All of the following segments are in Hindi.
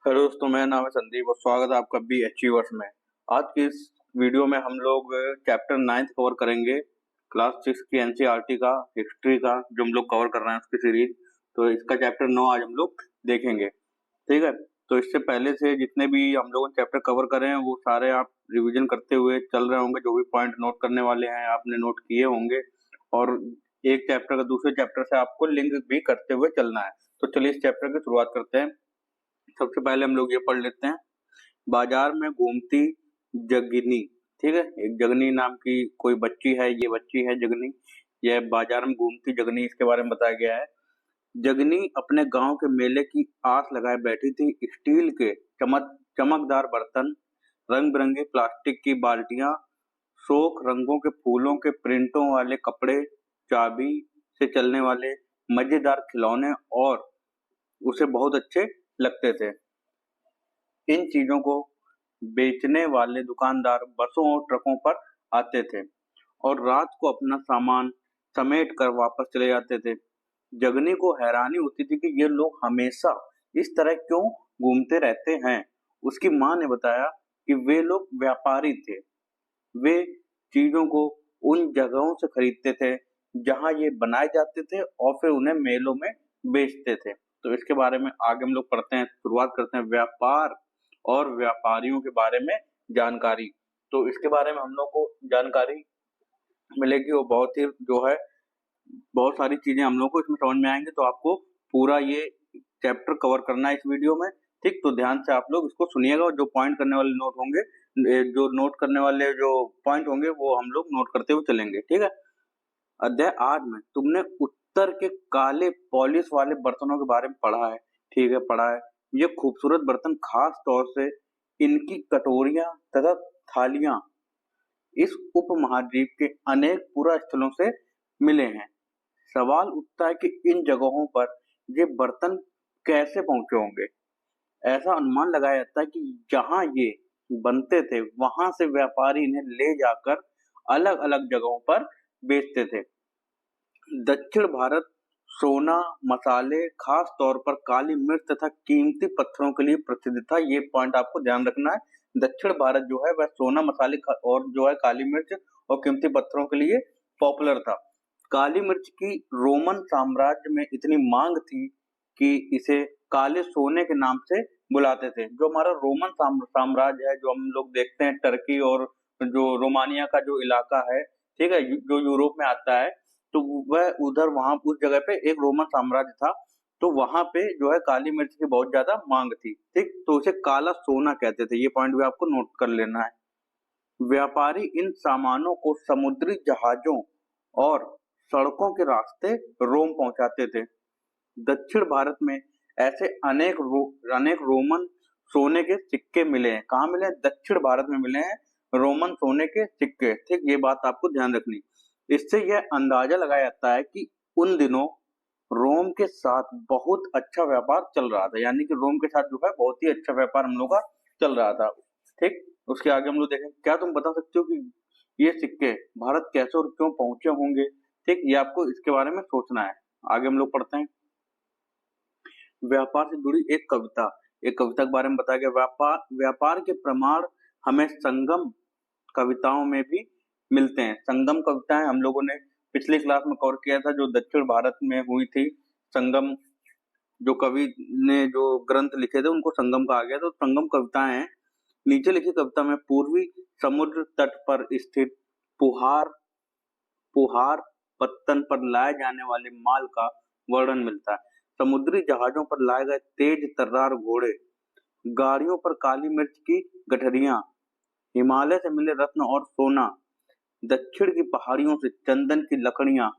हेलो दोस्तों, मेरा नाम है संदीप और स्वागत है आपका बी अचीवर्स में। आज की इस वीडियो में हम लोग चैप्टर 9 कवर करेंगे। क्लास 6 की एनसीईआरटी का हिस्ट्री का जो हम लोग कवर कर रहे हैं उसकी सीरीज। तो इसका चैप्टर 9 आज हम लोग देखेंगे। ठीक है, तो इससे पहले से जितने भी हम लोग चैप्टर कवर करे हैं वो सारे आप रिवीजन करते हुए चल रहे होंगे। जो भी पॉइंट नोट करने वाले हैं आपने नोट किए होंगे और एक चैप्टर का दूसरे चैप्टर से आपको लिंक भी करते हुए चलना है। तो चलिए इस चैप्टर की शुरुआत करते हैं। सबसे पहले हम लोग ये पढ़ लेते हैं, बाजार में घूमती जगनी। ठीक है, एक जगनी नाम की कोई बच्ची है, ये बच्ची है जगनी। यह बाजार में घूमती जगनी, इसके बारे में बताया गया है। जगनी अपने गांव के मेले की आस लगाए बैठी थी। स्टील के चमकदार बर्तन, रंग बिरंगे प्लास्टिक की बाल्टियां, शोक रंगों के फूलों के प्रिंटों वाले कपड़े, चाबी से चलने वाले मजेदार खिलौने और उसे बहुत अच्छे लगते थे। इन चीजों को बेचने वाले दुकानदार बसों और ट्रकों पर आते थे और रात को अपना सामान समेट कर वापस चले जाते थे। जगनी को हैरानी होती थी कि ये लोग हमेशा इस तरह क्यों घूमते रहते हैं। उसकी माँ ने बताया कि वे लोग व्यापारी थे। वे चीजों को उन जगहों से खरीदते थे जहां ये बनाए जाते थे और फिर उन्हें मेलों में बेचते थे। तो इसके बारे में आगे हम लोग पढ़ते हैं। शुरुआत करते हैं व्यापार और व्यापारियों के बारे में जानकारी। तो इसके बारे में हम लोग को जानकारी मिलेगी और बहुत ही जो है बहुत सारी चीजें हम लोग को इसमें समझ में आएंगे। तो आपको पूरा ये चैप्टर कवर करना है इस वीडियो में। ठीक, तो ध्यान से आप लोग इसको सुनिएगा और जो पॉइंट करने वाले नोट होंगे, जो नोट करने वाले जो पॉइंट होंगे वो हम लोग नोट करते हुए चलेंगे। ठीक है, अध्याय 8 में तुमने उत्तर के काले पॉलिश वाले बर्तनों के बारे में पढ़ा है। ठीक है, पढ़ा है। ये खूबसूरत बर्तन खास तौर से इनकी कटोरियां तथा थालियां इस उपमहाद्वीप के अनेक पुरा स्थलों से मिले हैं। सवाल उठता है कि इन जगहों पर ये बर्तन कैसे पहुंचे होंगे। ऐसा अनुमान लगाया जाता है कि जहां ये बनते थे वहां से व्यापारी इन्हें ले जाकर अलग अलग जगहों पर बेचते थे। दक्षिण भारत सोना, मसाले, खास तौर पर काली मिर्च तथा कीमती पत्थरों के लिए प्रसिद्ध था। ये पॉइंट आपको ध्यान रखना है। दक्षिण भारत जो है वह सोना, मसाले और जो है काली मिर्च और कीमती पत्थरों के लिए पॉपुलर था। काली मिर्च की रोमन साम्राज्य में इतनी मांग थी कि इसे काले सोने के नाम से बुलाते थे। जो हमारा रोमन साम्राज्य है, जो हम लोग देखते हैं टर्की और जो रोमानिया का जो इलाका है, ठीक है, जो यूरोप में आता है, तो वह उधर वहां उस जगह पे एक रोमन साम्राज्य था। तो वहां पे जो है काली मिर्च की बहुत ज्यादा मांग थी। ठीक, तो उसे काला सोना कहते थे। ये पॉइंट भी आपको नोट कर लेना है। व्यापारी इन सामानों को समुद्री जहाजों और सड़कों के रास्ते रोम पहुंचाते थे। दक्षिण भारत में ऐसे अनेक रोमन सोने के सिक्के मिले हैं। कहाँ मिले हैं? दक्षिण भारत में मिले हैं रोमन सोने के सिक्के। ठीक, ये बात आपको ध्यान रखनी। इससे यह अंदाजा लगाया जाता है कि उन दिनों रोम के साथ बहुत अच्छा व्यापार चल रहा था। यानी कि रोम के साथ जो है बहुत ही अच्छा व्यापार हम लोग का चल रहा था। ठीक, उसके आगे हम लोग देखें। क्या तुम बता सकते हो कि ये सिक्के भारत कैसे और क्यों पहुंचे होंगे? ठीक, ये आपको इसके बारे में सोचना है। आगे हम लोग पढ़ते हैं। व्यापार से जुड़ी एक कविता के बारे में बताया गया। व्यापार के प्रमाण हमें संगम कविताओं में भी मिलते हैं। संगम कविताएं हम लोगों ने पिछली क्लास में कवर किया था, जो दक्षिण भारत में हुई थी। संगम जो कवि ने जो ग्रंथ लिखे थे उनको संगम कहा गया। तो संगम कविताएं हैं। नीचे लिखी कविता में पूर्वी समुद्र तट पर स्थित पुहार पुहार पत्तन पर लाए जाने वाले माल का वर्णन मिलता है। समुद्री जहाजों पर लाए गए तेज तर्रार घोड़े, गाड़ियों पर काली मिर्च की गठरियां, हिमालय से मिले रत्न और सोना, दक्षिण की पहाड़ियों से चंदन की लकड़ियां,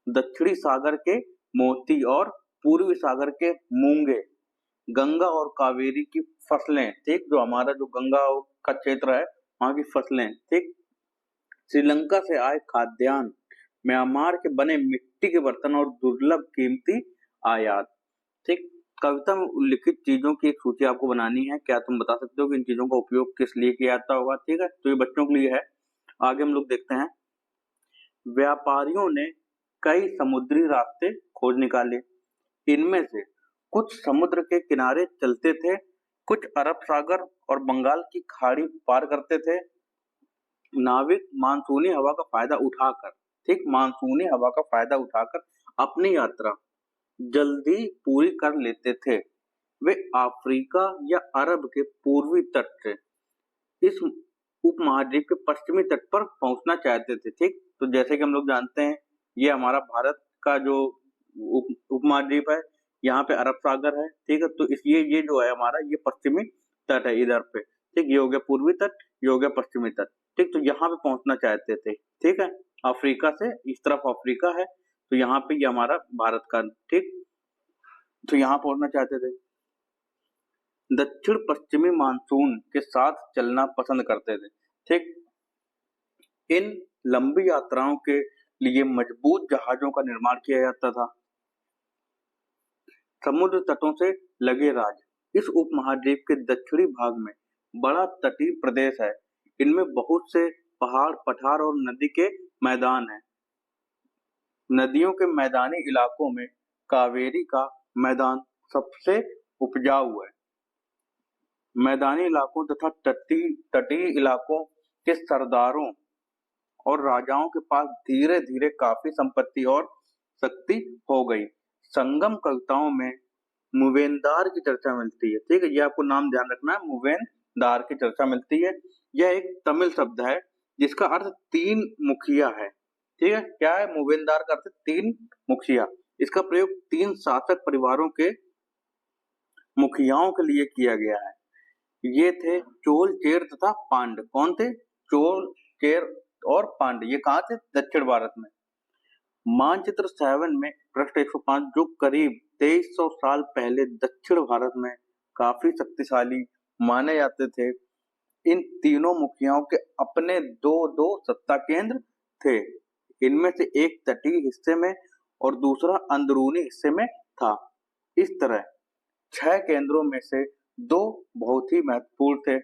दक्षिणी सागर के मोती और पूर्वी सागर के मूंगे, गंगा और कावेरी की फसलें। ठीक, जो हमारा जो गंगा का क्षेत्र है वहां की फसलें। ठीक, श्रीलंका से आए खाद्यान्न, म्यांमार के बने मिट्टी के बर्तन और दुर्लभ कीमती आयात। ठीक, कविता में उल्लिखित चीजों की एक सूची आपको बनानी है। क्या तुम बता सकते हो कि इन चीजों का उपयोग किस लिए किया जाता होगा? ठीक है, तो ये बच्चों के लिए है। आगे हम लोग देखते हैं। व्यापारियों ने कई समुद्री रास्ते खोज निकाले। इनमें से कुछ समुद्र के किनारे चलते थे, कुछ अरब सागर और बंगाल की खाड़ी पार करते थे। नाविक मानसूनी हवा का फायदा उठाकर, ठीक, मानसूनी हवा का फायदा उठाकर अपनी यात्रा जल्दी पूरी कर लेते थे। वे अफ्रीका या अरब के पूर्वी तट से इस उपमहाद्वीप के पश्चिमी तट पर पहुंचना चाहते थे, ठीक। तो जैसे कि हम लोग जानते हैं, ये हमारा भारत का जो उपमहाद्वीप है, यहाँ पे अरब सागर है, ठीक है। तो इसलिए ये जो है हमारा, ये पश्चिमी तट है इधर पे, ठीक। ये हो गया पूर्वी तट, ये हो गया पश्चिमी तट, ठीक। तो यहाँ पे पहुंचना चाहते थे, ठीक है। अफ्रीका से इस तरफ अफ्रीका है, तो यहाँ पे ये हमारा भारत का, ठीक। तो यहाँ पहुंचना चाहते थे। दक्षिण पश्चिमी मानसून के साथ चलना पसंद करते थे, ठीक। इन लंबी यात्राओं के लिए मजबूत जहाजों का निर्माण किया जाता था। समुद्र तटों से लगे राज्य, इस उपमहाद्वीप के दक्षिणी भाग में बड़ा तटीय प्रदेश है। इनमें बहुत से पहाड़, पठार और नदी के मैदान हैं। नदियों के मैदानी इलाकों में कावेरी का मैदान सबसे उपजाऊ है। मैदानी इलाकों तथा तटीय इलाकों के सरदारों और राजाओं के पास धीरे धीरे काफी संपत्ति और शक्ति हो गई। संगम कविताओं में मुवेनदार की चर्चा मिलती है, ठीक है। ये आपको नाम ध्यान रखना है, मुवेनदार की चर्चा मिलती है। यह एक तमिल शब्द है जिसका अर्थ तीन मुखिया है, ठीक है। क्या है? मुवेनदार का अर्थ तीन मुखिया। इसका प्रयोग तीन शासक परिवारों के मुखियाओं के लिए किया गया है। ये थे चोल, चेर तथा पांड। कौन थे? चोल, चेर और पांड। ये कहाँ थे? दक्षिण भारत में। मानचित्र 7 में पृष्ठ 105, जो करीब 2300 साल पहले दक्षिण भारत में काफी शक्तिशाली माने जाते थे। इन तीनों मुखियाओं के अपने दो दो सत्ता केंद्र थे। इनमें से एक तटीय हिस्से में और दूसरा अंदरूनी हिस्से में था। इस तरह 6 केंद्रों में से 2 बहुत ही महत्वपूर्ण थे।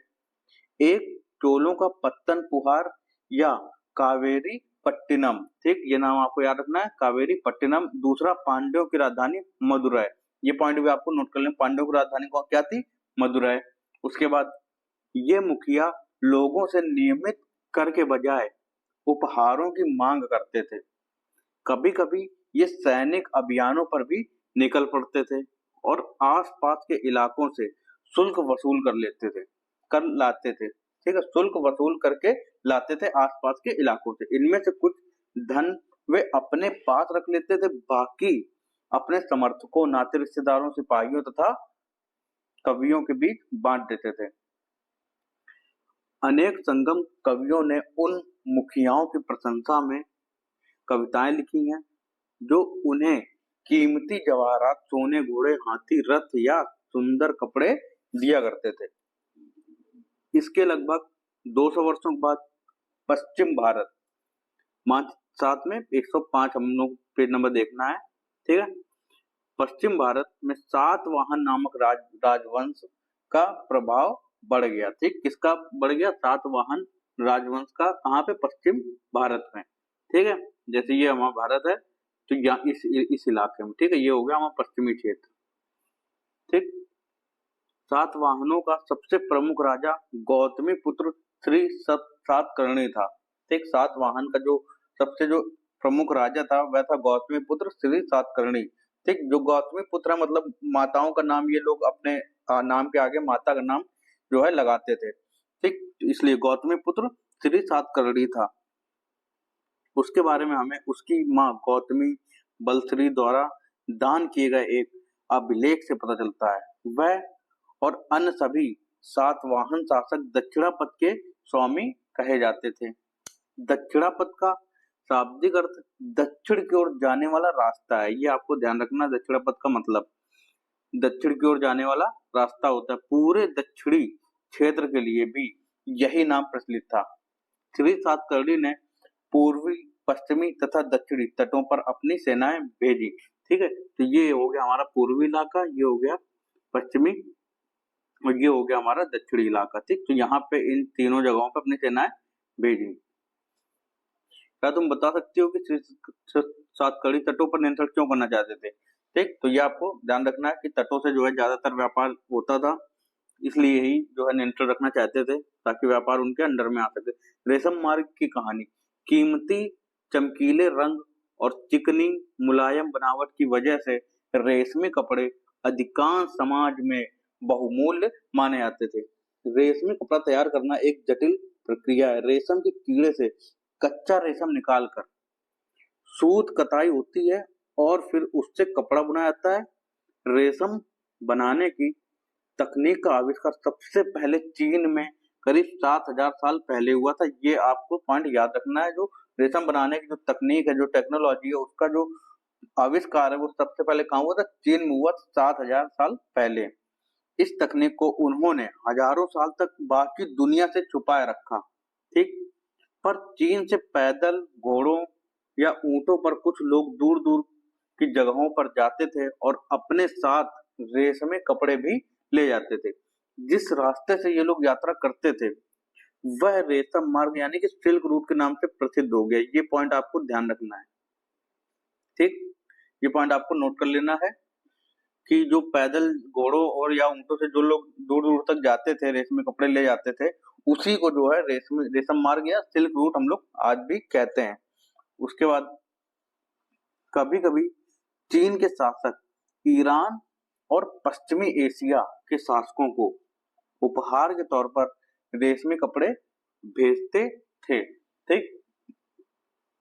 एक चोलों का पत्तनपुहार या कावेरी पट्टिनम, ठीक, ये नाम आपको याद रखना है, कावेरी पट्टिनम। दूसरा पांड्यों की राजधानी मदुरै। ये पॉइंट भी आपको नोट कर लें, पांड्यों की राजधानी क्या थी? मदुरै। उसके बाद ये मुखिया लोगों से नियमित कर के बजाय उपहारों की मांग करते थे। कभी कभी ये सैनिक अभियानों पर भी निकल पड़ते थे और आसपास के इलाकों से शुल्क वसूल कर लाते थे, ठीक है। शुल्क वसूल करके लाते थे आसपास के इलाकों से। इनमें से कुछ धन वे अपने पास रख लेते थे, बाकी अपने समर्थकों, नाते रिश्तेदारों, सिपाहियों तथा कवियों के बीच बांट देते थे। अनेक संगम कवियों ने उन मुखियाओं की प्रशंसा में कविताएं लिखी हैं जो उन्हें कीमती जवाहरात, सोने, घोड़े, हाथी, रथ या सुंदर कपड़े दिया करते थे। इसके लगभग 200 वर्षों के बाद पश्चिम भारत, साथ में 105 हम लोग पेज नंबर देखना है, ठीक है। पश्चिम भारत में सातवाहन नामक राजवंश का प्रभाव बढ़ गया, ठीक। किसका बढ़ गया? सातवाहन राजवंश का। कहाँ पे? पश्चिम भारत में, ठीक है। जैसे ये हमारा भारत है, तो यहाँ इस इलाके में, ठीक है। ये हो गया हमारा पश्चिमी क्षेत्र, ठीक। सातवाहनों का सबसे प्रमुख राजा गौतमी पुत्र श्री सातकर्णी था, ठीक। सातवाहन का जो प्रमुख राजा था वह था गौतमी पुत्र श्री सातकर्णी, ठीक। जो गौतमी पुत्र है, मतलब माताओं का नाम ये लोग अपने नाम के आगे माता का नाम जो है लगाते थे, ठीक। इसलिए गौतमी पुत्र श्री सातकर्णी था। उसके बारे में हमें उसकी माँ गौतमी बलश्री द्वारा दान किए गए एक अभिलेख से पता चलता है। वह और अन्य सभी सातवाहन शासक दक्षिणापथ के स्वामी कहे जाते थे। दक्षिणापथ का शाब्दिक अर्थ दक्षिण की ओर जाने वाला रास्ता है। ये आपको ध्यान रखना, दक्षिणापथ का मतलब दक्षिण की ओर जाने वाला रास्ता होता है। पूरे दक्षिणी क्षेत्र के लिए भी यही नाम प्रचलित था। श्री सातकर्णी ने पूर्वी, पश्चिमी तथा दक्षिणी तटों पर अपनी सेनाएं भेजी, ठीक है। तो ये हो गया हमारा पूर्वी इलाका, ये हो गया पश्चिमी और ये हो गया हमारा दक्षिणी इलाका, ठीक। तो यहाँ पे इन तीनों जगहों पर अपनी सेनाएं भेजी। क्या तुम बता सकती हो कि सातकर्णी तटों पर नियंत्रण क्यों करना चाहते थे? ठीक, तो ये आपको ध्यान रखना है कि तटों से जो है ज्यादातर व्यापार होता था इसलिए ही जो है नियंत्रण रखना चाहते थे ताकि व्यापार उनके अंडर में आ सके। रेशम मार्ग की कहानी, कीमती चमकीले रंग और चिकनी मुलायम बनावट की वजह से रेशमी कपड़े अधिकांश समाज में बहुमूल्य माने जाते थे। रेशमी कपड़ा तैयार करना एक जटिल प्रक्रिया है। रेशम के कीड़े से कच्चा रेशम निकालकर सूत कताई होती है और फिर उससे कपड़ा बुना जाता है। रेशम बनाने की तकनीक का आविष्कार सबसे पहले चीन में करीब 7000 साल पहले हुआ था। ये आपको पॉइंट याद रखना है। जो रेशम बनाने की जो तकनीक है, जो टेक्नोलॉजी है, उसका जो आविष्कार है वो सबसे पहले कहाँ हुआ था? चीन में हुआ, 7000 साल पहले। इस तकनीक को उन्होंने हजारों साल तक बाकी दुनिया से छुपाए रखा, ठीक। पर चीन से पैदल, घोड़ों या ऊंटों पर कुछ लोग दूर दूर की जगहों पर जाते थे और अपने साथ रेशमी कपड़े भी ले जाते थे। जिस रास्ते से ये लोग यात्रा करते थे वह रेशम मार्ग यानी कि सिल्क रूट के नाम से प्रसिद्ध हो गया। ये पॉइंट आपको ध्यान रखना है, ठीक। ये पॉइंट आपको नोट कर लेना है कि जो पैदल, घोड़ों और या ऊंटों से जो लोग दूर दूर तक जाते थे, रेशमी कपड़े ले जाते थे, उसी को जो है रेशम मार्ग या सिल्क रूट हम लोग आज भी कहते हैं। उसके बाद कभी कभी चीन के शासक ईरान और पश्चिमी एशिया के शासकों को उपहार के तौर पर रेशमी कपड़े भेजते थे, ठीक।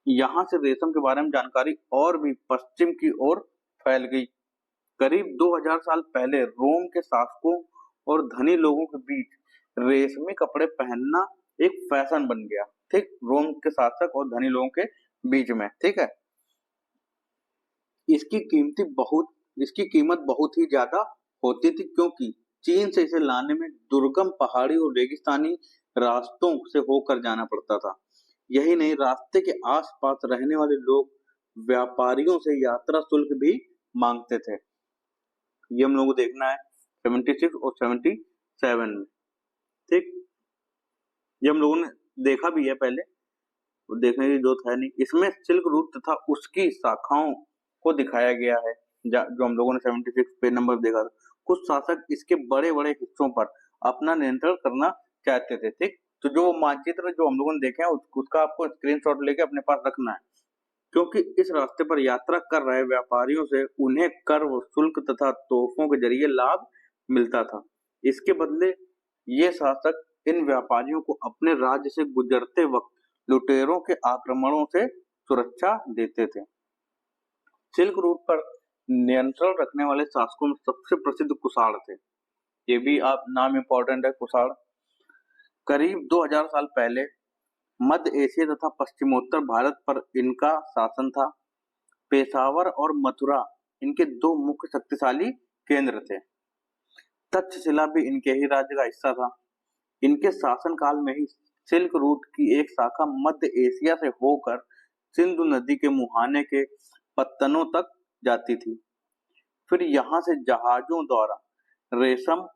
यहाँ से रेशम के बारे में जानकारी और भी पश्चिम की ओर फैल गई। करीब 2000 साल पहले रोम के शासकों और धनी लोगों के बीच रेशमी कपड़े पहनना एक फैशन बन गया, ठीक। रोम के शासक और धनी लोगों के बीच में, ठीक है। इसकी कीमत बहुत ही ज्यादा होती थी क्योंकि चीन से इसे लाने में दुर्गम पहाड़ी और रेगिस्तानी रास्तों से होकर जाना पड़ता था। यही नहीं, रास्ते के आसपास रहने वाले लोग व्यापारियों से यात्रा शुल्क भी मांगते थे। ये हम लोगों को देखना है 76 और 77 में, ठीक। ये हम लोगों ने देखा भी है पहले, देखने की जरूरत है नहीं। इसमें सिल्क रूट तथा उसकी शाखाओं को दिखाया गया है जो हम लोगों ने 76 पेज नंबर देखा था। कुछ शासक इसके बड़े बड़े हिस्सों पर अपना नियंत्रण करना चाहते थे, ठीक। तो जो मानचित्र जो हम लोगों ने देखे हैं उसका आपको स्क्रीनशॉट लेके अपने पास रखना है, क्योंकि इस रास्ते पर यात्रा कर रहे व्यापारियों से उन्हें कर, शुल्क तथा तोहफों के जरिए लाभ मिलता था। इसके बदले ये शासक इन व्यापारियों को अपने राज्य से गुजरते वक्त लुटेरों के आक्रमणों से सुरक्षा देते थे। सिल्क रूट पर नियंत्रण रखने वाले शासकों में सबसे प्रसिद्ध कुषाण थे। ये भी आप नाम इंपॉर्टेंट है, कुषाण। करीब 2000 साल पहले मध्य एशिया तथा पश्चिमोत्तर भारत पर इनका शासन था। पेशावर और मथुरा इनके दो मुख्य शक्तिशाली केंद्र थे। तक्षशिला भी इनके ही राज्य का हिस्सा था। इनके शासन काल में ही सिल्क रूट की एक शाखा मध्य एशिया से होकर सिंधु नदी के मुहाने के पत्तनों तक जाती थी। फिर यहाँ से जहाजों द्वारा रेशम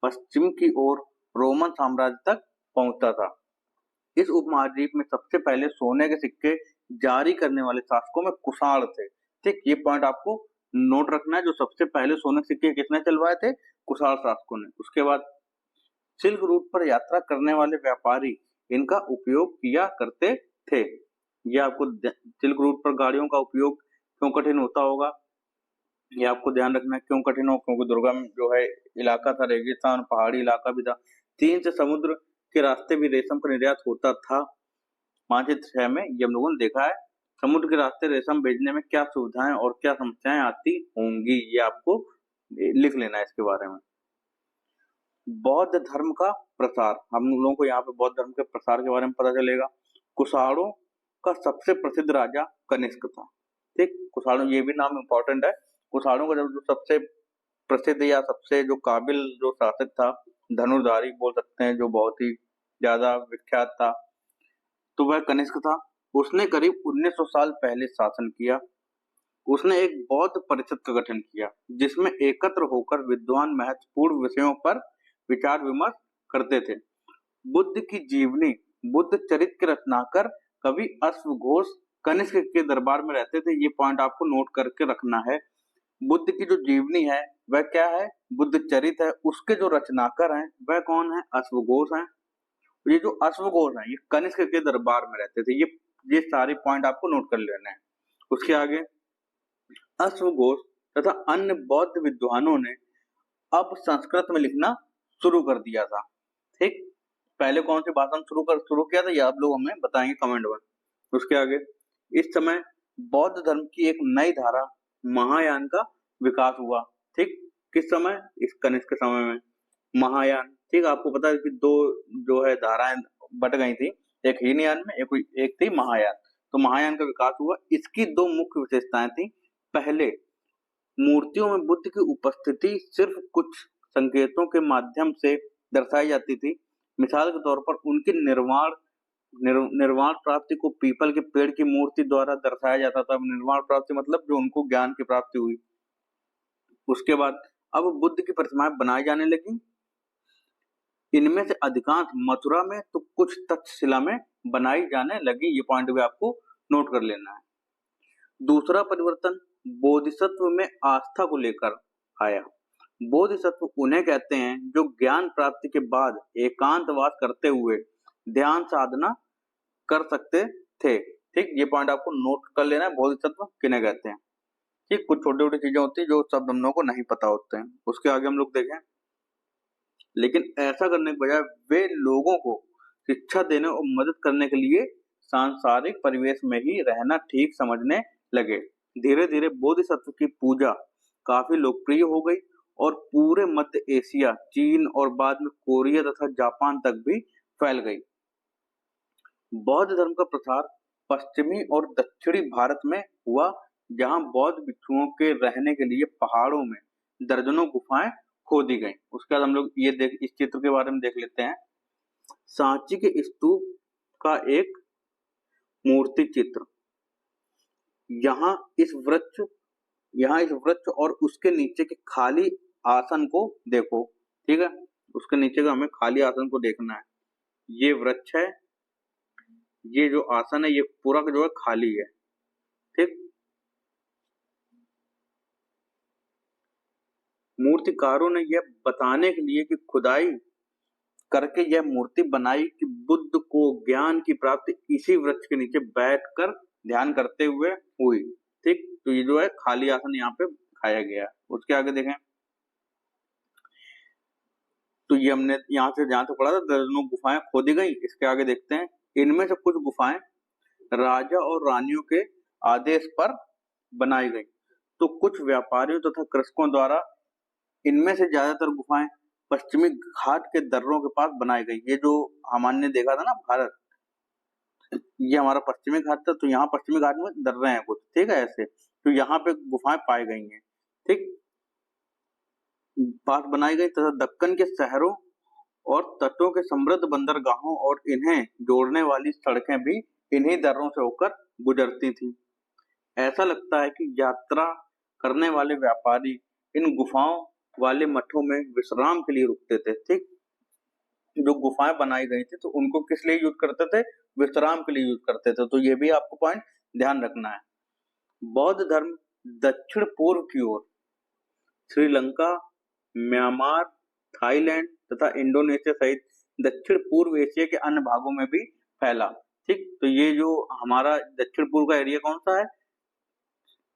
पश्चिम की ओर रोमन साम्राज्य तक पहुंचता था। इस उपमहाद्वीप में सबसे पहले सोने के सिक्के जारी करने वाले शासकों में कुषाण थे, ठीक। ये पॉइंट आपको नोट रखना है। जो सबसे पहले सोने के सिक्के किसने चलवाए थे? कुषाण शासकों ने। उसके बाद सिल्क रूट पर यात्रा करने वाले व्यापारी इनका उपयोग किया करते थे। ये आपको सिल्क रूट पर गाड़ियों का उपयोग क्यों कठिन होता होगा, ये आपको ध्यान रखना है। क्यों कठिन हो? क्योंकि दुर्गम जो है इलाका था, रेगिस्तान, पहाड़ी इलाका भी था। चीन से समुद्र के रास्ते भी रेशम का निर्यात होता था। मानचित्र 6 में ये हम लोगों ने देखा है। समुद्र के रास्ते रेशम भेजने में क्या सुविधाएं और क्या समस्याएं आती होंगी, ये आपको लिख लेना है इसके बारे में। बौद्ध धर्म का प्रसार, हम लोगों को यहाँ पे बौद्ध धर्म के प्रसार के बारे में पता चलेगा। कुषाणों का सबसे प्रसिद्ध राजा कनिष्क था, ठीक। कुषाणों, ये भी नाम इंपॉर्टेंट है। कुषाणों का जो सबसे प्रसिद्ध या सबसे जो काबिल जो शासक था, धनुर्धारी बोल सकते हैं, जो बहुत ही ज्यादा विख्यात था, तो वह कनिष्क था। उसने करीब 1900 साल पहले शासन किया। उसने एक बौद्ध परिषद का गठन किया जिसमें एकत्र होकर विद्वान महत्वपूर्ण विषयों पर विचार विमर्श करते थे। बुद्ध की जीवनी, बुद्ध चरित्र के रचनाकार कवि अश्वघोष कनिष्क के दरबार में रहते थे। ये पॉइंट आपको नोट करके रखना है। बुद्ध की जो जीवनी है वह क्या है, बुद्ध चरित है। उसके जो रचनाकार हैं वह कौन है, अश्वघोष हैं। ये जो अश्वघोष हैं ये कनिष्क के दरबार में रहते थे। ये सारे पॉइंट आपको नोट कर लेने हैं। उसके आगे अश्वघोष तथा अन्य बौद्ध विद्वानों ने अब संस्कृत में लिखना शुरू कर दिया था। ठीक, पहले कौन सी भाषा में शुरू किया था ये आप लोग हमें बताएंगे कमेंट में। उसके आगे इस समय बौद्ध धर्म की एक नई धारा महायान का विकास हुआ। ठीक, किस समय, इस कनिष्क के समय में महायान। ठीक, आपको पता है कि दो जो है धाराएं बट गई थी, एक हीनयान में, एक थी महायान। तो महायान का विकास हुआ। इसकी दो मुख्य विशेषताएं थी। पहले, मूर्तियों में बुद्ध की उपस्थिति सिर्फ कुछ संकेतों के माध्यम से दर्शाई जाती थी। मिसाल के तौर पर उनकी निर्वाण प्राप्ति को पीपल के पेड़ की मूर्ति द्वारा दर्शाया जाता था। निर्वाण प्राप्ति मतलब जो उनको ज्ञान की प्राप्ति हुई। उसके बाद अब बुद्ध की प्रतिमाएं बनाई जाने लगी। इनमें से अधिकांश मथुरा में तो कुछ तक्षशिला में बनाई जाने लगी। ये पॉइंट भी आपको नोट कर लेना है। दूसरा परिवर्तन बोधिसत्व में आस्था को लेकर आया। बोधिसत्व उन्हें कहते हैं जो ज्ञान प्राप्ति के बाद एकांतवास करते हुए ध्यान साधना कर सकते थे। ठीक, ये पॉइंट आपको नोट कर लेना है, बोधिसत्व किन्हें कहते हैं। ठीक, कुछ छोटी छोटी चीजें होती है जो शब्द हम लोगों को नहीं पता होते हैं। उसके आगे हम लोग देखें, लेकिन ऐसा करने के बजाय वे लोगों को शिक्षा देने और मदद करने के लिए सांसारिक परिवेश में ही रहना ठीक समझने लगे। धीरे धीरे बोधिसत्व की पूजा काफी लोकप्रिय हो गई और पूरे मध्य एशिया, चीन और बाद में कोरिया तथा जापान तक भी फैल गई। बौद्ध धर्म का प्रसार पश्चिमी और दक्षिणी भारत में हुआ, जहां बौद्ध भिक्षुओं के रहने के लिए पहाड़ों में दर्जनों गुफाएं खोदी गईं। उसके बाद हम लोग इस चित्र के बारे में देख लेते हैं। सांची के स्तूप का एक मूर्ति चित्र। यहाँ इस वृक्ष और उसके नीचे के खाली आसन को देखो। ठीक है, उसके नीचे का हमें खाली आसन को देखना है। ये वृक्ष है, ये जो आसन है ये पूरा जो है खाली है। ठीक, मूर्तिकारों ने यह बताने के लिए कि खुदाई करके यह मूर्ति बनाई कि बुद्ध को ज्ञान की प्राप्ति इसी वृक्ष के नीचे बैठकर ध्यान करते हुए हुई। ठीक, तो ये जो है खाली आसन यहाँ पे दिखाया गया। उसके आगे देखें तो ये हमने यहाँ से जहां तक पढ़ा था दर्जनों गुफाएं खोदी गई। इसके आगे देखते हैं, इनमें से कुछ गुफाएं राजा और रानियों के आदेश पर बनाई गई तो कुछ व्यापारियों तथा कृषकों द्वारा। इनमें से ज्यादातर गुफाएं पश्चिमी घाट के दर्रों के पास बनाई गई। ये जो हमने देखा था ना भारत, ये हमारा पश्चिमी घाट था, तो यहाँ पश्चिमी घाट में दर्रे हैं कुछ। ठीक है, ऐसे तो यहाँ पे गुफाएं पाई गई हैं। ठीक, पास बनाई गई तथा दक्कन के शहरों और तटों के समृद्ध बंदरगाहों और इन्हें जोड़ने वाली सड़कें भी इन्हीं दर्रों से होकर गुजरती थी। ऐसा लगता है कि यात्रा करने वाले व्यापारी इन गुफाओं वाले मठों में विश्राम के लिए रुकते थे। ठीक, जो गुफाएं बनाई गई थी तो उनको किस लिए यूज करते थे, विश्राम के लिए यूज करते थे। तो ये भी आपको पॉइंट ध्यान रखना है। बौद्ध धर्म दक्षिण पूर्व की ओर श्रीलंका, म्यांमार, थाईलैंड तथा इंडोनेशिया सहित दक्षिण पूर्व एशिया के अन्य भागों में भी फैला। ठीक, तो ये जो हमारा दक्षिण पूर्व का एरिया कौन सा है,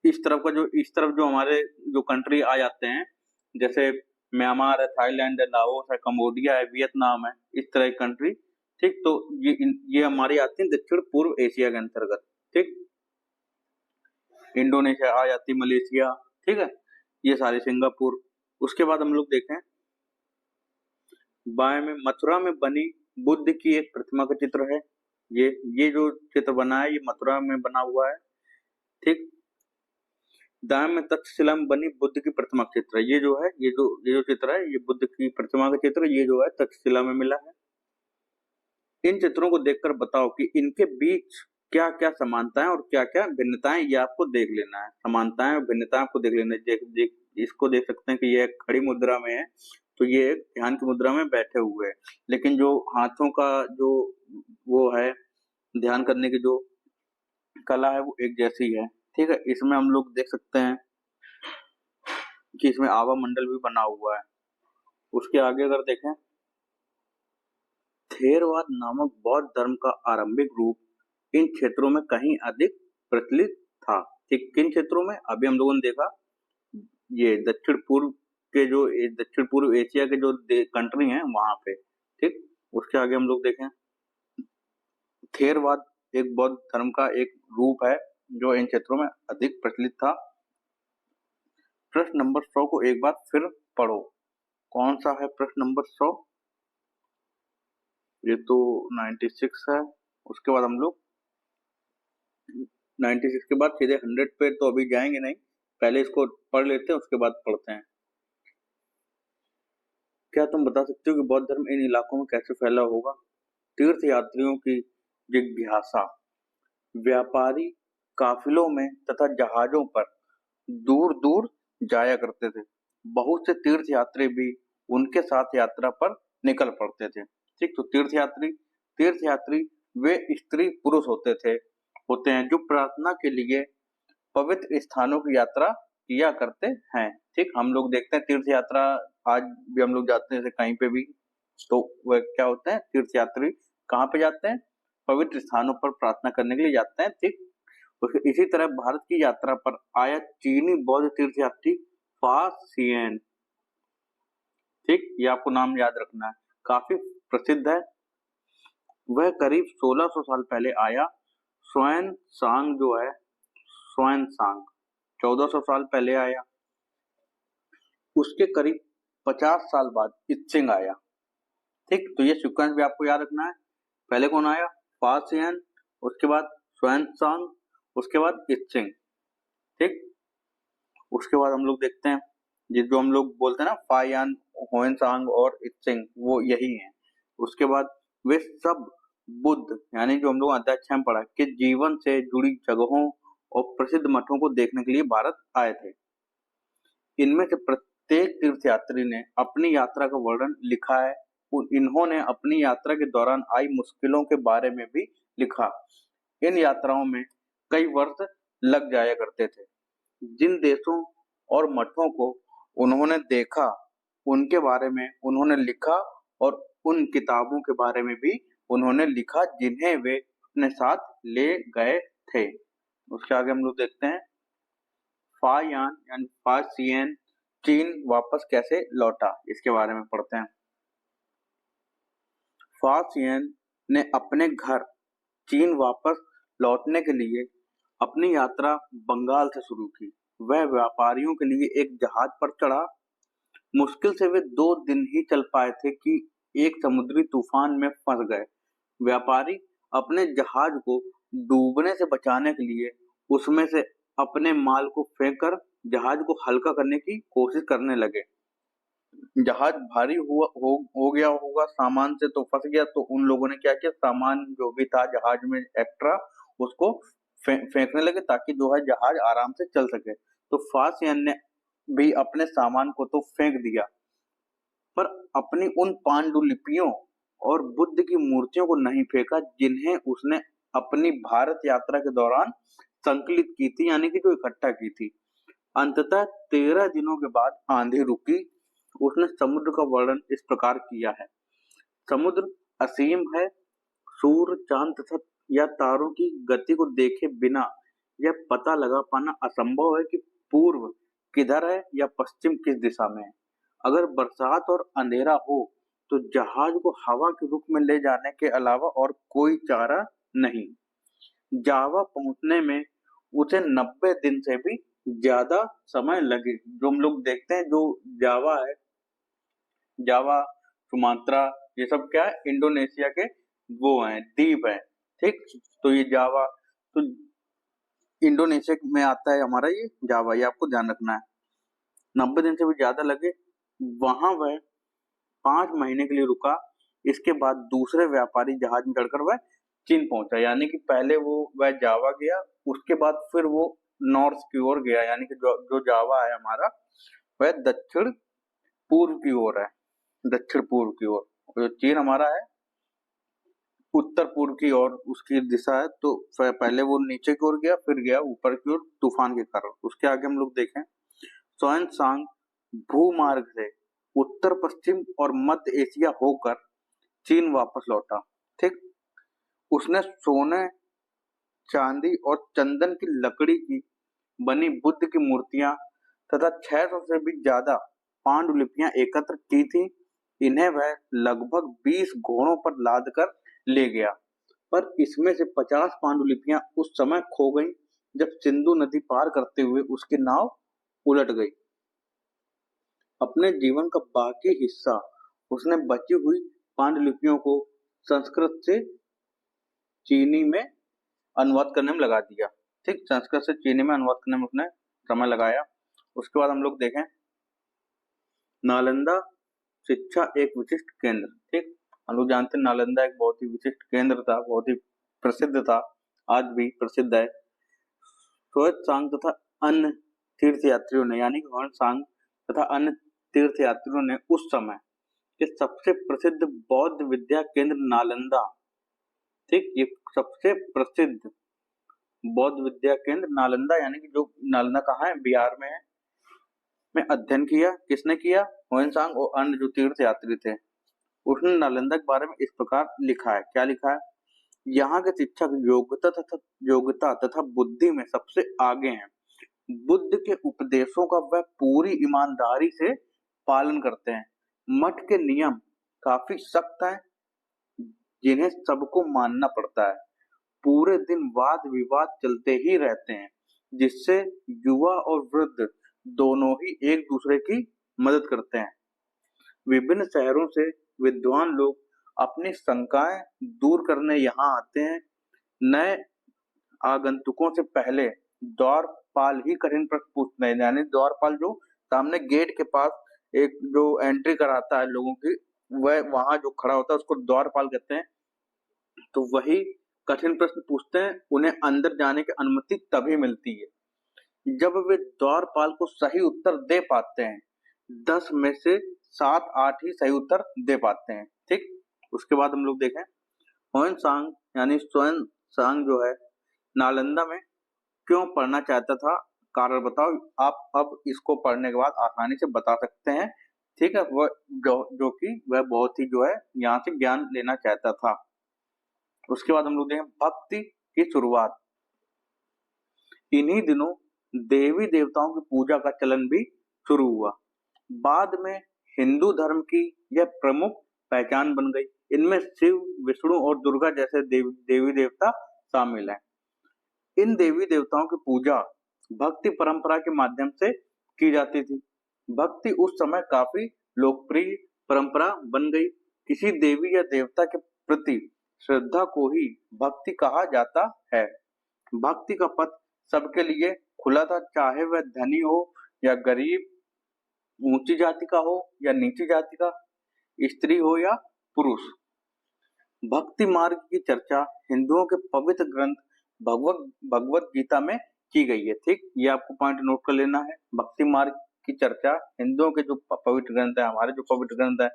इस तरफ जो हमारे जो कंट्री आ जाते हैं, जैसे म्यांमार है, थाईलैंड है, लाओस है, कंबोडिया है, वियतनाम है, इस तरह की कंट्री। ठीक, तो ये हमारी आती है दक्षिण पूर्व एशिया के अंतर्गत। ठीक, इंडोनेशिया आ जाती, मलेशिया। ठीक है, ये सारे, सिंगापुर। उसके बाद हम लोग देखें, बाएं में मथुरा में बनी बुद्ध की एक प्रतिमा का चित्र है। ये जो चित्र बना है ये मथुरा में बना हुआ है। ठीक, दाएं में तक्षशिला में बनी बुद्ध की प्रतिमा का चित्र है। ये जो चित्र है ये बुद्ध की प्रतिमा का चित्र, ये जो है तक्षशिला में मिला है। इन चित्रों को देखकर बताओ कि इनके बीच क्या क्या समानताएं और क्या क्या भिन्नताएं, ये आपको देख लेना है। समानताएं और भिन्नताएं आपको देख लेना है। इसको देख सकते हैं कि ये खड़ी मुद्रा में है, तो ये ध्यान की मुद्रा में बैठे हुए हैं, लेकिन जो हाथों का जो वो है ध्यान करने की जो कला है वो एक जैसी है। ठीक है, इसमें हम लोग देख सकते हैं कि इसमें आवा मंडल भी बना हुआ है। उसके आगे अगर देखें, थेरवाद नामक बौद्ध धर्म का आरंभिक रूप इन क्षेत्रों में कहीं अधिक प्रचलित था। ठीक, किन क्षेत्रों में? अभी हम लोगों ने देखा, ये दक्षिण पूर्व के जो दक्षिण पूर्व एशिया के जो कंट्री हैं वहां पे। ठीक, उसके आगे हम लोग देखें, थेरवाद एक बौद्ध धर्म का एक रूप है जो इन क्षेत्रों में अधिक प्रचलित था। प्रश्न नंबर 100 को एक बार फिर पढ़ो। कौन सा है प्रश्न नंबर 100? ये तो 96 है। उसके बाद हम लोग 96 के बाद सीधे 100 पे तो अभी जाएंगे नहीं, पहले इसको पढ़ लेते हैं, उसके बाद पढ़ते हैं। क्या तुम बता सकते हो कि बौद्ध धर्म इन इलाकों में कैसे फैला होगा? तीर्थ यात्रियों की जिज्ञासा, व्यापारी काफिलों में तथा जहाजों पर दूर दूर जाया करते थे। बहुत से तीर्थ यात्री भी उनके साथ यात्रा पर निकल पड़ते थे। ठीक, तो तीर्थ यात्री वे स्त्री पुरुष होते हैं जो प्रार्थना के लिए पवित्र स्थानों की यात्रा किया करते हैं। ठीक, हम लोग देखते हैं तीर्थ यात्रा आज भी हम लोग जाते हैं कहीं पे भी, तो वह क्या होते हैं, तीर्थ यात्री कहाँ पे जाते हैं? पवित्र स्थानों पर प्रार्थना करने के लिए जाते हैं। ठीक, इसी तरह भारत की यात्रा पर आया चीनी बौद्ध तीर्थ यात्री फा सियन, ठीक, ये आपको नाम याद रखना है, काफी प्रसिद्ध है। वह करीब 1600 साल पहले आया। स्वान सांग जो है, स्वान सांग 1400 साल पहले आया। उसके करीब 50 साल बाद इत्सिंग आया। ठीक, तो ये सीक्वेंस भी आपको याद रखना है। पहले कौन आया? फा सियन, उसके बाद स्वान सांग, उसके बाद इत्सिंग। ठीक, उसके बाद हम लोग देखते हैं जो हम लोग बोलते हैं ना, फायान, होएनसांग और इत्सिंग, वो यही हैं। उसके बाद वे सब बुद्ध, यानी जो हम लोग अध्याय 6 में पढ़ा, के जीवन से जुड़ी जगहों और प्रसिद्ध मठों को देखने के लिए भारत आए थे। इनमें से प्रत्येक तीर्थयात्री ने अपनी यात्रा का वर्णन लिखा है। इन्होंने अपनी यात्रा के दौरान आई मुश्किलों के बारे में भी लिखा। इन यात्राओं में कई वर्ष लग जाया करते थे। जिन देशों और मठों को उन्होंने देखा उनके बारे में उन्होंने लिखा, और उन किताबों के बारे में भी उन्होंने लिखा जिन्हें वे अपने साथ ले गए थे। उसके आगे हम लोग देखते हैं, फायान यानी फा सियन चीन वापस कैसे लौटा, इसके बारे में पढ़ते हैं। फा सियन ने अपने घर चीन वापस लौटने के लिए अपनी यात्रा बंगाल से शुरू की। वह व्यापारियों के लिए एक जहाज पर चढ़ा। मुश्किल से वे 2 दिन ही चल पाए थे कि एक समुद्री तूफान में फंस गए। व्यापारी अपने जहाज को डूबने से बचाने के लिए उसमें से अपने माल को फेंककर जहाज को हल्का करने की कोशिश करने लगे। जहाज भारी हो गया होगा सामान से, तो फंस गया। तो उन लोगों ने क्या किया, सामान जो भी था जहाज में एक्स्ट्रा, उसको फेंकने लगे ताकि जो है जहाज आराम से चल सके। तो फा सियन ने भी अपने सामान को तो फेंक दिया, पर अपनी उन पांडुलिपियों और बुद्ध की मूर्तियों को नहीं फेंका जिन्हें उसने अपनी भारत यात्रा के दौरान संकलित की थी, यानी कि जो इकट्ठा की थी। अंततः 13 दिनों के बाद आंधी रुकी। उसने समुद्र का वर्णन इस प्रकार किया है। समुद्र असीम है। सूर्य, चांद तथा या तारों की गति को देखे बिना यह पता लगा पाना असंभव है कि पूर्व किधर है या पश्चिम किस दिशा में है। अगर बरसात और अंधेरा हो तो जहाज को हवा के रुख में ले जाने के अलावा और कोई चारा नहीं। जावा पहुंचने में उसे 90 दिन से भी ज्यादा समय लगे। जो हम लोग देखते हैं, जो जावा है, जावा, सुमात्रा, ये सब क्या है, इंडोनेशिया के वो हैं, द्वीप हैं। ठीक, तो ये जावा तो इंडोनेशिया में आता है हमारा ये जावा, ये आपको ध्यान रखना है। 90 दिन से भी ज्यादा लगे। वहां वह 5 महीने के लिए रुका। इसके बाद दूसरे व्यापारी जहाज में चढ़कर वह चीन पहुंचा, यानी कि पहले वह जावा गया, उसके बाद फिर वो नॉर्थ की ओर गया, यानी कि जो जावा है हमारा वह दक्षिण पूर्व की ओर है, दक्षिण पूर्व की ओर। जो चीन हमारा है उत्तर पूर्व की ओर, उसकी दिशा है। तो पहले वो नीचे की ओर गया, फिर गया ऊपर की ओर तूफान के कारण। उसके आगे हम लोग देखें, स्वान सांग भूमार्ग से उत्तर पश्चिम और मध्य एशिया होकर चीन वापस लौटा। ठीक, उसने सोने, चांदी और चंदन की लकड़ी की बनी बुद्ध की मूर्तियां तथा 600 से भी ज्यादा पांडुलिपियां एकत्र की थी। इन्हें वह लगभग 20 घोड़ों पर लाद कर ले गया, पर इसमें से 50 पांडुलिपियां उस समय खो गईं जब सिंधु नदी पार करते हुए उसकी नाव उलट गई। अपने जीवन का बाकी हिस्सा उसने बची हुई पांडुलिपियों को संस्कृत से चीनी में अनुवाद करने में लगा दिया। ठीक, संस्कृत से चीनी में अनुवाद करने में उसने समय लगाया। उसके बाद हम लोग देखें नालंदा शिक्षा एक विशिष्ट केंद्र। ठीक, हम लोग जानते हैं नालंदा एक बहुत ही विशिष्ट केंद्र था, बहुत ही प्रसिद्ध था, आज भी प्रसिद्ध है। ह्वेन-त्सांग तथा अन्य तीर्थ यात्रियों ने, यानी ह्वेन-त्सांग तथा अन्य तीर्थ यात्रियों ने उस समय के सबसे प्रसिद्ध बौद्ध विद्या केंद्र नालंदा, ठीक, ये सबसे प्रसिद्ध बौद्ध विद्या केंद्र नालंदा, यानी कि जो नालंदा कहाँ है, बिहार में है, में अध्ययन किया। किसने किया? ह्वेन-त्सांग और अन्य जो तीर्थ यात्री थे। उसने नालंदा के बारे में इस प्रकार लिखा है। क्या लिखा है? यहाँ के शिक्षक योग्यता तथा बुद्धि में सबसे आगे हैं। बुद्ध के उपदेशों का वह पूरी ईमानदारी से पालन करते हैं। मठ के नियम काफी सख्त हैं, जिन्हें सबको मानना पड़ता है। पूरे दिन वाद विवाद चलते ही रहते हैं, जिससे युवा और वृद्ध दोनों ही एक दूसरे की मदद करते हैं। विभिन्न शहरों से विद्वान लोग अपनी शंकाएं दूर करने यहाँ आते हैं। नए आगंतुकों से पहले द्वारपाल ही कठिन प्रश्न पूछते हैं, यानी द्वारपाल जो सामने गेट के पास एक जो एंट्री कराता है लोगों की, वह वहां जो खड़ा होता है उसको द्वारपाल कहते हैं। तो वही कठिन प्रश्न पूछते हैं, उन्हें अंदर जाने की अनुमति तभी मिलती है जब वे द्वारपाल को सही उत्तर दे पाते हैं। 10 में से 7-8 ही सही उत्तर दे पाते हैं। ठीक, उसके बाद हम लोग देखें ह्वेन-त्सांग यानी ह्वेन-त्सांग जो है नालंदा में क्यों पढ़ना चाहता था, कारण बताओ। आप अब इसको पढ़ने के बाद आसानी से बता सकते हैं। ठीक है, वह जो कि वह बहुत ही जो है यहाँ से ज्ञान लेना चाहता था। उसके बाद हम लोग देखें भक्ति की शुरुआत। इन्हीं दिनों देवी देवताओं की पूजा का चलन भी शुरू हुआ। बाद में हिंदू धर्म की यह प्रमुख पहचान बन गई। इनमें शिव, विष्णु और दुर्गा जैसे देवी देवता शामिल हैं। इन देवी देवताओं की पूजा भक्ति परंपरा के माध्यम से की जाती थी। भक्ति उस समय काफी लोकप्रिय परंपरा बन गई। किसी देवी या देवता के प्रति श्रद्धा को ही भक्ति कहा जाता है। भक्ति का पथ सबके लिए खुला था, चाहे वह धनी हो या गरीब, ऊंची जाति का हो या नीची जाति का, स्त्री हो या पुरुष। भक्ति मार्ग की चर्चा हिंदुओं के पवित्र ग्रंथ भगवत गीता में की गई है। ठीक, ये आपको पॉइंट नोट कर लेना है। भक्ति मार्ग की चर्चा हिंदुओं के जो पवित्र ग्रंथ है, हमारे जो पवित्र ग्रंथ है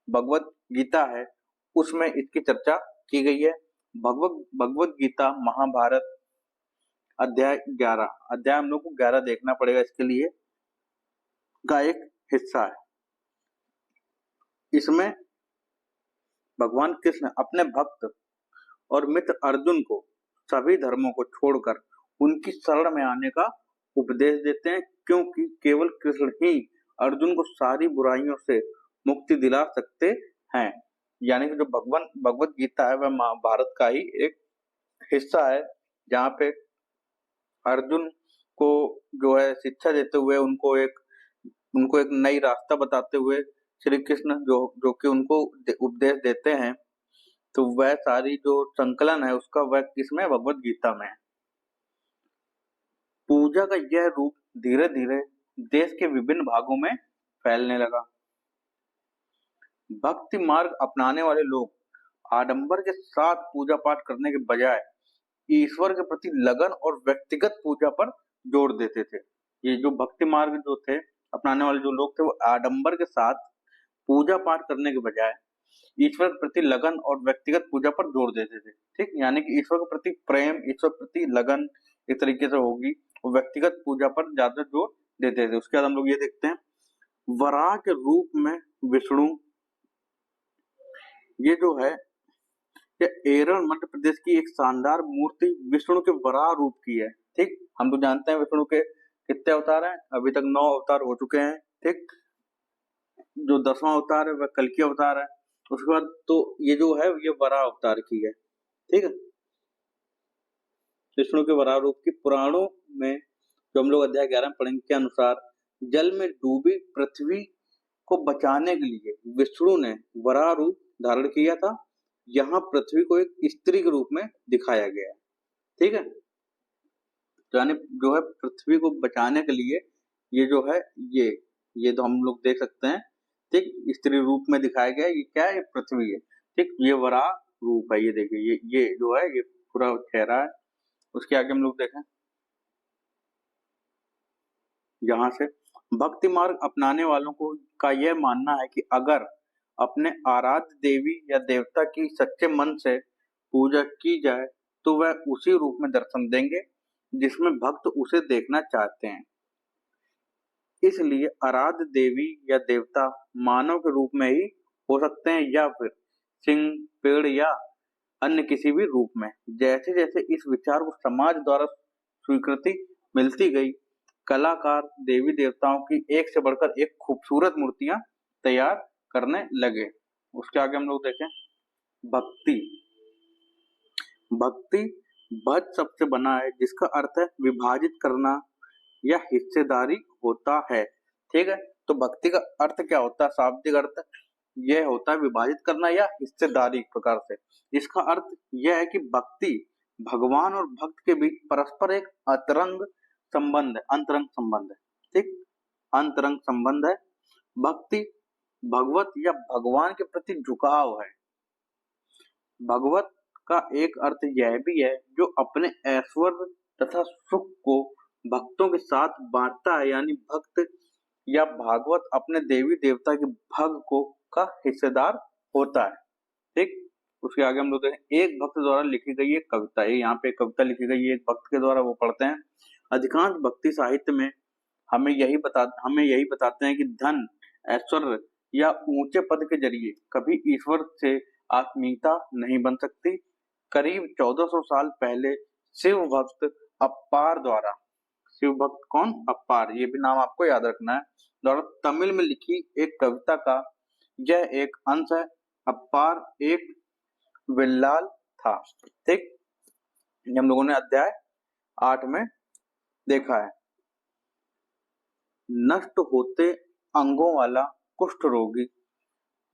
भगवत गीता है, उसमें इसकी चर्चा की गई है। भगवत गीता महाभारत अध्याय 11, अध्याय हम लोग को 11 देखना पड़ेगा, इसके लिए का एक हिस्सा है। इसमें भगवान कृष्ण अपने भक्त और मित्र अर्जुन को सभी धर्मों को छोड़कर उनकी शरण में आने का उपदेश देते हैं, क्योंकि केवल कृष्ण ही अर्जुन को सारी बुराइयों से मुक्ति दिला सकते हैं। यानी कि जो भगवत गीता है वह महाभारत का ही एक हिस्सा है, जहाँ पे अर्जुन को जो है शिक्षा देते हुए उनको एक नई रास्ता बताते हुए श्री कृष्ण जो कि उनको उपदेश देते हैं, तो वह सारी जो संकलन है उसका वह किसमें, भगवत गीता में है। पूजा का यह रूप धीरे धीरे देश के विभिन्न भागों में फैलने लगा। भक्ति मार्ग अपनाने वाले लोग आडंबर के साथ पूजा पाठ करने के बजाय ईश्वर के प्रति लगन और व्यक्तिगत पूजा पर जोर देते थे। ये जो भक्ति मार्ग जो थे अपनाने वाले जो लोग थे, वो आडंबर के साथ पूजा पाठ करने के बजाय ईश्वर के प्रति लगन और व्यक्तिगत पूजा पर जोर देते थे। ठीक, यानी कि ईश्वर के प्रति प्रेम, ईश्वर के प्रति लगन इस तरीके से होगी, और व्यक्तिगत पूजा पर ज्यादा जोर देते थे। उसके बाद हम लोग ये देखते हैं वराह के रूप में विष्णु, ये जो है ये एरन मध्य प्रदेश की एक शानदार मूर्ति विष्णु के वराह रूप की है। ठीक, हम तो जानते हैं विष्णु के कितने अवतार हैं, अभी तक 9 अवतार हो चुके हैं। ठीक, जो 10वां अवतार है वह कल्कि अवतार है। उसके बाद तो ये जो है ये वराह अवतार की है। ठीक है, विष्णु के वराह रूप की पुराणों में जो हम लोग अध्याय 11 में पढ़ेंगे के अनुसार जल में डूबी पृथ्वी को बचाने के लिए विष्णु ने वराह रूप धारण किया था। यहाँ पृथ्वी को एक स्त्री के रूप में दिखाया गया है। ठीक है, यानी जो है पृथ्वी को बचाने के लिए ये जो है ये तो हम लोग देख सकते हैं। ठीक, स्त्री रूप में दिखाया गया है। ये क्या है, ये पृथ्वी है। ठीक, ये वराह रूप है। ये देखिए ये जो है ये पूरा चेहरा है। उसके आगे हम लोग देखें, यहाँ से भक्ति मार्ग अपनाने वालों को का यह मानना है कि अगर अपने आराध्य देवी या देवता की सच्चे मन से पूजा की जाए तो वह उसी रूप में दर्शन देंगे जिसमें भक्त उसे देखना चाहते हैं। इसलिए आराध्य देवी या देवता मानव के रूप में ही हो सकते हैं या फिर सिंह, पेड़ या अन्य किसी भी रूप में। जैसे जैसे इस विचार को समाज द्वारा स्वीकृति मिलती गई, कलाकार देवी देवताओं की एक से बढ़कर एक खूबसूरत मूर्तियां तैयार करने लगे। उसके आगे हम लोग देखें, भक्ति। भक्ति भज शब्द से बना है जिसका अर्थ है विभाजित करना या हिस्सेदारी होता है। ठीक है, तो भक्ति का अर्थ क्या होता है, शाब्दिक अर्थ यह होता है विभाजित करना या हिस्सेदारी प्रकार से। इसका अर्थ यह है कि भक्ति भगवान और भक्त के बीच परस्पर एक अंतरंग संबंध है। ठीक, अंतरंग संबंध है। भक्ति भगवत या भगवान के प्रति झुकाव है। भगवत का एक अर्थ यह भी है जो अपने ऐश्वर्य तथा सुख को भक्तों के साथ बांटता है, यानी भक्त या भागवत अपने देवी देवता के भाग को का हिस्सेदार होता है। ठीक, उसके आगे हम लोग एक भक्त द्वारा लिखी गई एक कविता है। यहाँ पे कविता लिखी गई है एक भक्त के द्वारा, वो पढ़ते हैं। अधिकांश भक्ति साहित्य में हमें यही बताते हैं कि धन, ऐश्वर्य या ऊंचे पद के जरिए कभी ईश्वर से आत्मीयता नहीं बन सकती। करीब 1400 साल पहले शिव भक्त अप्पार द्वारा, शिव भक्त कौन, अप्पार, ये भी नाम आपको याद रखना है, द्वारा तमिल में लिखी एक कविता का यह एक अंश है। अप्पार एक विल्लाल था। ठीक, हम लोगों ने अध्याय 8 में देखा है। नष्ट होते अंगों वाला कुष्ठ रोगी,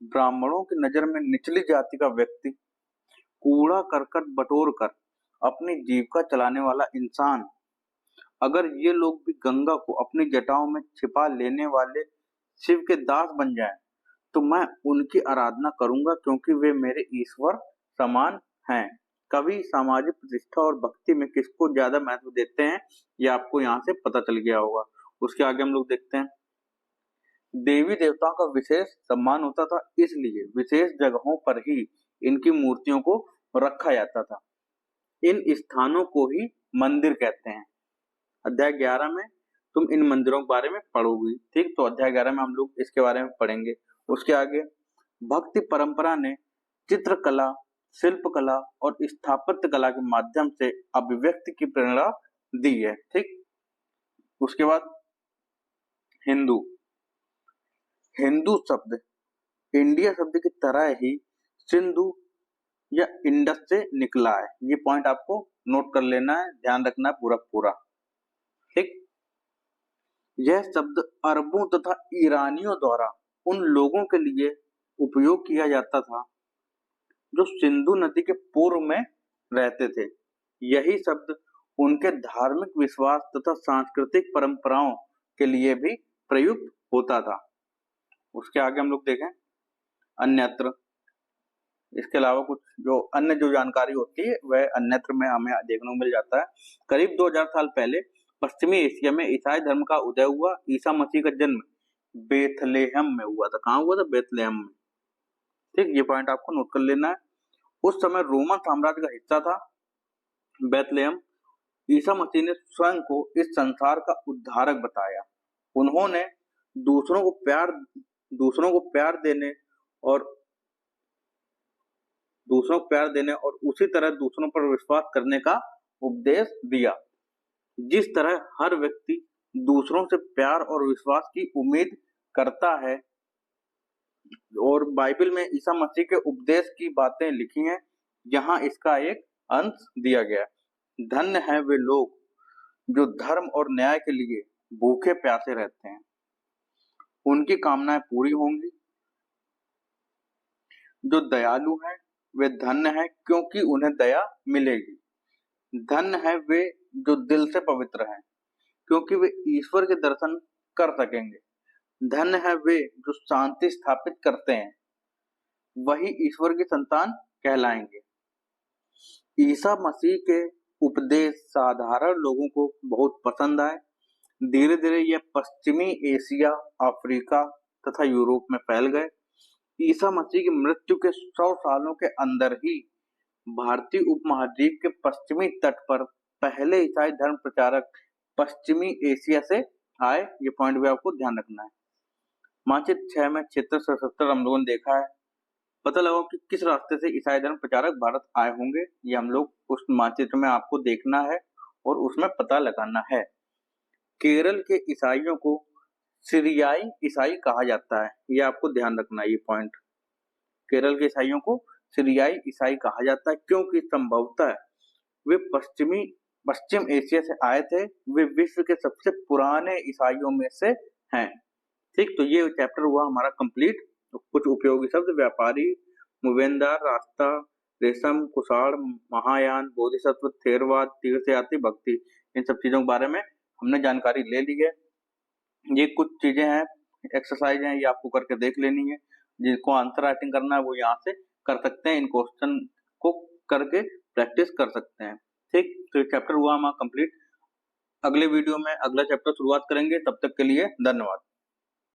ब्राह्मणों की नजर में निचली जाति का व्यक्ति, कूड़ा करकट बटोर कर अपनी जीविका चलाने वाला इंसान, अगर ये लोग भी गंगा को अपनी जटाओं में छिपा लेने वाले शिव के दास बन जाएं, तो मैं उनकी आराधना करूंगा क्योंकि वे मेरे ईश्वर समान हैं। कभी सामाजिक प्रतिष्ठा और भक्ति में किसको ज्यादा महत्व देते हैं ये आपको यहाँ से पता चल गया होगा। उसके आगे हम लोग देखते हैं, देवी देवताओं का विशेष सम्मान होता था, इसलिए विशेष जगहों पर ही इनकी मूर्तियों को रखा जाता था। इन स्थानों को ही मंदिर कहते हैं। अध्याय 11 में तुम इन मंदिरों के बारे में पढ़ोगी। ठीक, तो अध्याय 11 में हम लोग इसके बारे में पढ़ेंगे। उसके आगे भक्ति परंपरा ने चित्रकला, शिल्पकला और स्थापत्य कला के माध्यम से अभिव्यक्ति की प्रेरणा दी है। ठीक, उसके बाद हिंदू। हिंदू शब्द इंडिया शब्द की तरह ही सिंधु या इंडस से निकला है। ये पॉइंट आपको नोट कर लेना है, ध्यान रखना है पूरा। ठीक, यह शब्द अरबों तथा ईरानियों द्वारा उन लोगों के लिए उपयोग किया जाता था जो सिंधु नदी के पूर्व में रहते थे। यही शब्द उनके धार्मिक विश्वास तथा सांस्कृतिक परंपराओं के लिए भी प्रयुक्त होता था। उसके आगे हम लोग देखें अन्यत्र। इसके अलावा कुछ जो अन्य जो जानकारी होती है वह अन्यत्र में हमें देखने को मिल जाता है। करीब 2000 साल पहले पश्चिमी एशिया में ईसाई धर्म का उदय हुआ। ईसा मसीह का जन्म बेथलेहम में हुआ था। कहाँ हुआ था? बेथलेहम में। ठीक, ये पॉइंट आपको नोट कर लेना है। उस समय रोमन साम्राज्य का हिस्सा था बेथलेहम। ईसा मसीह ने स्वयं को इस संसार का उद्धारक बताया। उन्होंने दूसरों को प्यार दूसरों को प्यार देने और उसी तरह दूसरों पर विश्वास करने का उपदेश दिया। जिस तरह हर व्यक्ति दूसरों से प्यार और विश्वास की उम्मीद करता है और बाइबल में ईसा मसीह के उपदेश की बातें लिखी हैं, यहाँ इसका एक अंश दिया गया है। धन्य है वे लोग जो धर्म और न्याय के लिए भूखे प्यासे रहते हैं, उनकी कामनाएं पूरी होंगी। जो दयालु हैं वे धन्य हैं, क्योंकि उन्हें दया मिलेगी। धन्य है वे जो दिल से पवित्र हैं, क्योंकि वे ईश्वर के दर्शन कर सकेंगे। धन्य है वे जो शांति स्थापित करते हैं, वही ईश्वर की संतान कहलाएंगे। ईसा मसीह के उपदेश साधारण लोगों को बहुत पसंद आए। धीरे धीरे यह पश्चिमी एशिया, अफ्रीका तथा यूरोप में फैल गए। ईसा मसीह की मृत्यु के 100 सालों के अंदर ही भारतीय उपमहाद्वीप के पश्चिमी तट पर पहले ईसाई धर्म प्रचारक पश्चिमी एशिया से आए। ये पॉइंट भी आपको ध्यान रखना है। मानचित्र 6 में क्षेत्र 77 हम लोगों ने देखा है। पता लगाओ कि किस रास्ते से ईसाई धर्म प्रचारक भारत आए होंगे। ये हम लोग उस मानचित्र में आपको देखना है और उसमें पता लगाना है। केरल के ईसाइयों को सीरियाई ईसाई कहा जाता है, ये आपको ध्यान रखना है। ये पॉइंट, केरल के ईसाइयों को सीरियाई ईसाई कहा जाता है, क्योंकि संभवतः वे पश्चिम एशिया से आए थे। वे विश्व के सबसे पुराने ईसाइयों में से हैं। ठीक, तो ये चैप्टर हुआ हमारा कंप्लीट। कुछ उपयोगी शब्द: व्यापारी, मुवेंदार, रास्ता, रेशम, कुषाण, महायान, बोधिसत्व, थेरवाद, तीर्थयात्री, भक्ति, इन सब चीजों के बारे में हमने जानकारी ले ली है। ये कुछ चीजें हैं, एक्सरसाइज हैं, ये आपको करके देख लेनी है। जिनको आंसर राइटिंग करना है वो यहाँ से कर सकते हैं। इन क्वेश्चन को करके प्रैक्टिस कर सकते हैं। ठीक, तो ये चैप्टर हुआ हमारा कंप्लीट। अगले वीडियो में अगला चैप्टर शुरुआत करेंगे। तब तक के लिए धन्यवाद।